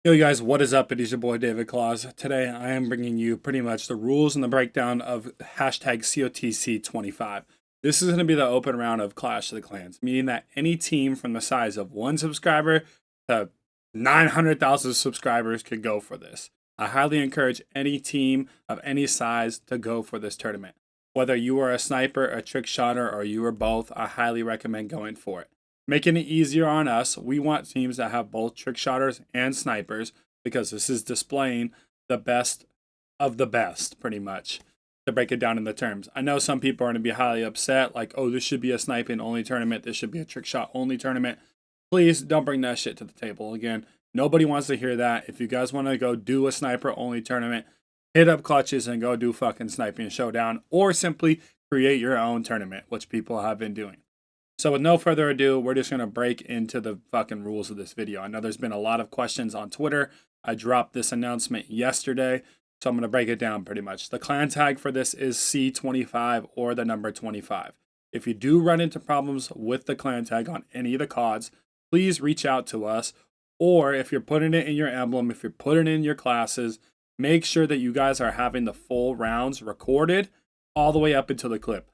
Yo guys, what is up? It is your boy David Claus. Today I am bringing you pretty much the rules and the breakdown of hashtag COTC 25. This is going to be the open round of Clash of the Clans, meaning that any team from the size of 1 subscriber to 900,000 subscribers could go for this. I highly encourage any team of any size to go for this tournament. Whether you are a sniper, a trick shotter, or you are both, I highly recommend going for it. Making it easier on us, we want teams that have both trick shotters and snipers because this is displaying the best of the best, pretty much, to break it down in the terms. I know some people are going to be highly upset, like, oh, this should be a sniping only tournament, this should be a trick shot only tournament. Please don't bring that shit to the table. Again, nobody wants to hear that. If you guys want to go do a sniper only tournament, hit up clutches and go do fucking sniping showdown, or simply create your own tournament, which people have been doing. So with no further ado, we're just going to break into the fucking rules of this video. I know there's been a lot of questions on Twitter. I dropped this announcement yesterday, so I'm going to break it down pretty much. The clan tag for this is C25 or the number 25. If you do run into problems with the clan tag on any of the CODs, please reach out to us. Or if you're putting it in your emblem, if you're putting it in your classes, make sure that you guys are having the full rounds recorded all the way up until the clip.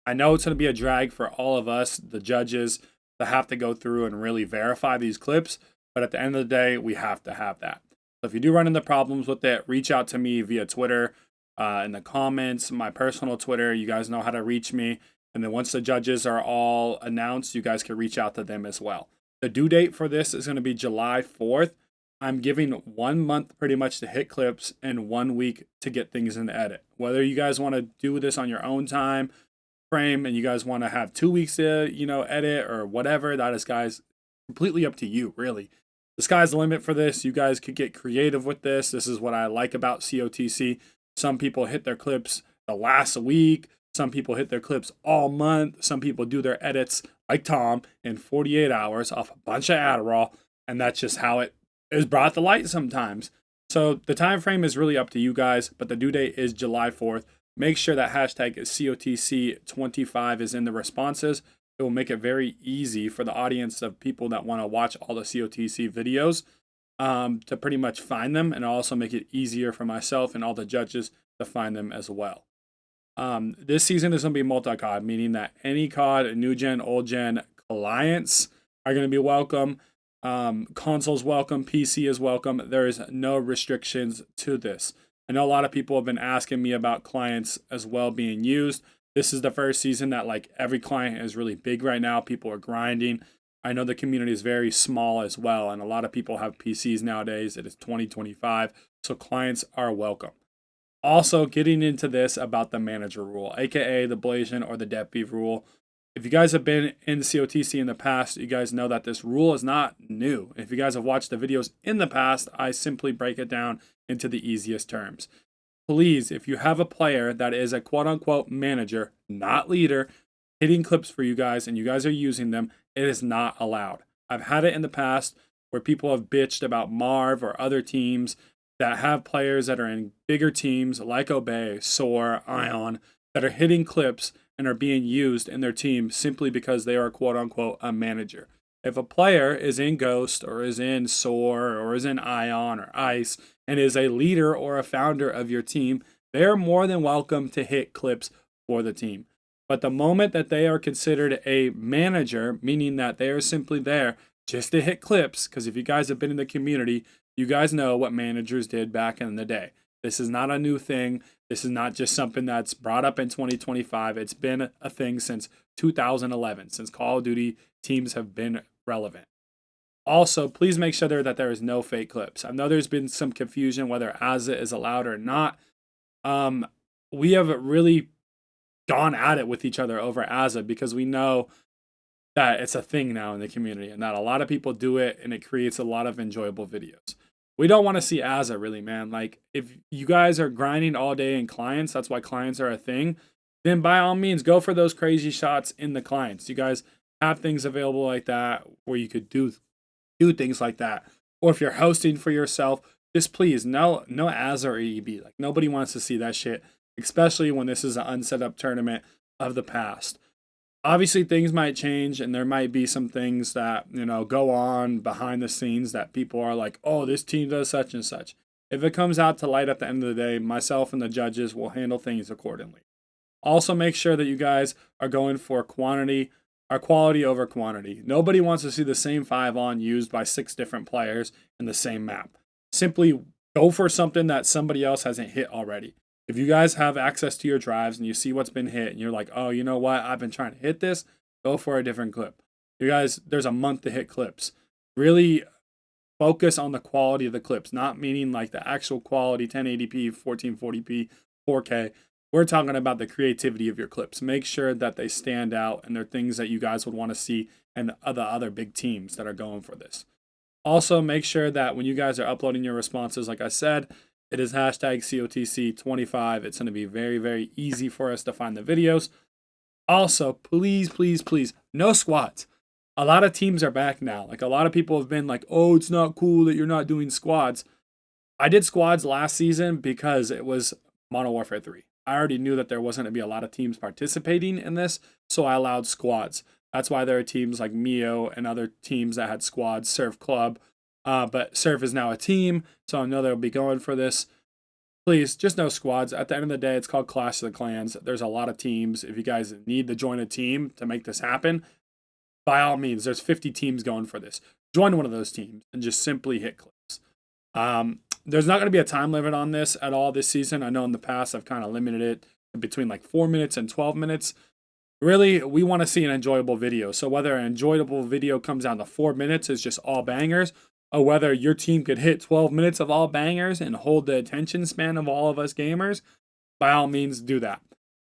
I know it's going to be a drag for all of us, the judges, to have to go through and really verify these clips. But at the end of the day, we have to have that. So if you do run into problems with it, reach out to me via Twitter, in the comments, my personal Twitter. You guys know how to reach me. And then once the judges are all announced, you guys can reach out to them as well. The due date for this is going to be July 4th. I'm giving 1 month pretty much to hit clips and 1 week to get things in the edit. Whether you guys want to do this on your own time frame and you guys want to have 2 weeks to edit or whatever, that is guys completely up to you. Really, the sky's the limit for this. You guys could get creative with this is what I like about COTC. Some people hit their clips the last week, some people hit their clips all month, some people do their edits like Tom in 48 hours off a bunch of Adderall, and that's just how it is brought to light sometimes. So the time frame is really up to you guys, but the due date is July 4th. Make sure that hashtag COTC25 is in the responses. It will make it very easy for the audience of people that want to watch all the COTC videos to pretty much find them, and also make it easier for myself and all the judges to find them as well. This season is going to be multi-COD, meaning that any COD, new gen, old gen clients are going to be welcome. Consoles welcome, PC is welcome. There is no restrictions to this. I know a lot of people have been asking me about clients as well being used. This is the first season that like every client is really big right now. People are grinding. I know the community is very small as well, and a lot of people have PCs nowadays. It is 2025, so clients are welcome. Also, getting into this about the manager rule, aka the Blasian or the Deputy rule. If you guys have been in COTC in the past, you guys know that this rule is not new. If you guys have watched the videos in the past, I simply break it down into the easiest terms. Please, if you have a player that is a quote-unquote manager, not leader, hitting clips for you guys and you guys are using them, it is not allowed. I've had it in the past where people have bitched about Marv or other teams that have players that are in bigger teams like Obey, Soar, Ion, that are hitting clips and are being used in their team simply because they are quote unquote a manager. If a player is in Ghost or is in Soar or is in Ion or Ice and is a leader or a founder of your team, they are more than welcome to hit clips for the team. But the moment that they are considered a manager, meaning that they are simply there just to hit clips, because if you guys have been in the community, you guys know what managers did back in the day. This is not a new thing. This is not just something that's brought up in 2025. It's been a thing since 2011, since Call of Duty teams have been relevant. Also, please make sure that there is no fake clips. I know there's been some confusion whether AZA is allowed or not. We have really gone at it with each other over AZA because we know that it's a thing now in the community and that a lot of people do it and it creates a lot of enjoyable videos. We don't want to see AZA really, man. Like, if you guys are grinding all day in clients, that's why clients are a thing, then by all means, go for those crazy shots in the clients. You guys have things available like that where you could do things like that. Or if you're hosting for yourself, just please, no AZA or EEB. Like, nobody wants to see that shit, especially when this is an unset up tournament of the past. Obviously, things might change, and there might be some things that, go on behind the scenes that people are like, oh, this team does such and such. If it comes out to light at the end of the day, myself and the judges will handle things accordingly. Also, make sure that you guys are going for quantity or quality over quantity. Nobody wants to see the same 5-on used by 6 different players in the same map. Simply go for something that somebody else hasn't hit already. If you guys have access to your drives and you see what's been hit and you're like, oh, you know what? I've been trying to hit this, go for a different clip. You guys, there's a month to hit clips. Really focus on the quality of the clips, not meaning like the actual quality 1080p, 1440p, 4K. We're talking about the creativity of your clips. Make sure that they stand out and they're things that you guys would want to see and the other big teams that are going for this. Also, make sure that when you guys are uploading your responses, like I said, it is hashtag COTC25. It's going to be very, very easy for us to find the videos. Also, please, please, please, no squads. A lot of teams are back now. Like, a lot of people have been like, oh, it's not cool that you're not doing squads. I did squads last season because it was Modern Warfare 3. I already knew that there wasn't going to be a lot of teams participating in this, so I allowed squads. That's why there are teams like Mio and other teams that had squads, Surf Club. But Surf is now a team, so I know they'll be going for this. Please, just no squads. At the end of the day, it's called Clash of the Clans. There's a lot of teams. If you guys need to join a team to make this happen, by all means, there's 50 teams going for this. Join one of those teams and just simply hit clips. There's not going to be a time limit on this at all this season. I know in the past I've kind of limited it between like 4 minutes and 12 minutes. Really, we want to see an enjoyable video. So whether an enjoyable video comes down to 4 minutes is just all bangers, or whether your team could hit 12 minutes of all bangers and hold the attention span of all of us gamers, by all means, do that.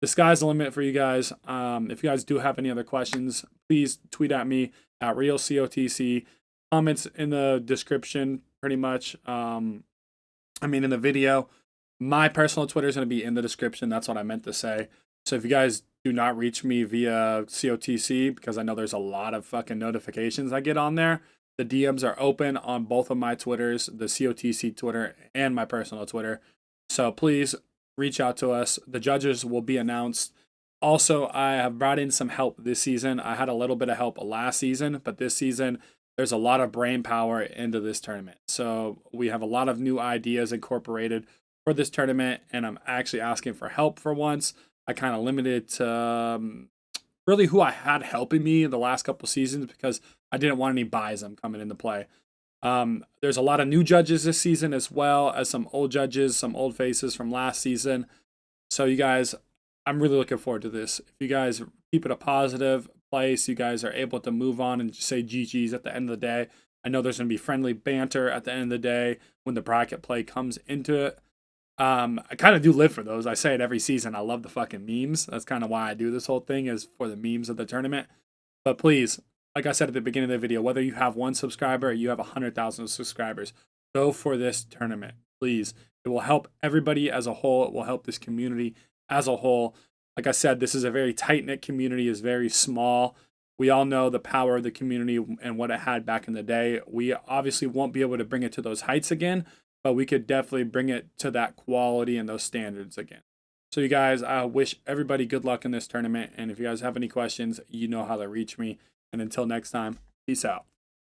The sky's the limit for you guys. If you guys do have any other questions, please tweet at me at RealCOTC. Comments in the description, pretty much. In the video. My personal Twitter is going to be in the description. That's what I meant to say. So if you guys do not reach me via COTC, because I know there's a lot of fucking notifications I get on there, the DMs are open on both of my Twitters, the COTC Twitter and my personal Twitter. So please reach out to us. The judges will be announced. Also, I have brought in some help this season. I had a little bit of help last season, but this season, there's a lot of brain power into this tournament. So we have a lot of new ideas incorporated for this tournament, and I'm actually asking for help for once. I kind of limited to really who I had helping me the last couple seasons because I didn't want any biasm coming into play. There's a lot of new judges this season as well as some old judges, some old faces from last season. So you guys, I'm really looking forward to this. If you guys keep it a positive place, you guys are able to move on and just say GG's at the end of the day. I know there's going to be friendly banter at the end of the day when the bracket play comes into it. I kind of do live for those. I say it every season. I love the fucking memes. That's kind of why I do this whole thing, is for the memes of the tournament. But please, like I said at the beginning of the video, whether you have 1 subscriber or you have 100,000 subscribers, go for this tournament, please. It will help everybody as a whole. It will help this community as a whole. Like I said, this is a very tight-knit community. It's very small. We all know the power of the community and what it had back in the day. We obviously won't be able to bring it to those heights again, but we could definitely bring it to that quality and those standards again. So you guys, I wish everybody good luck in this tournament. And if you guys have any questions, you know how to reach me. And until next time, peace out.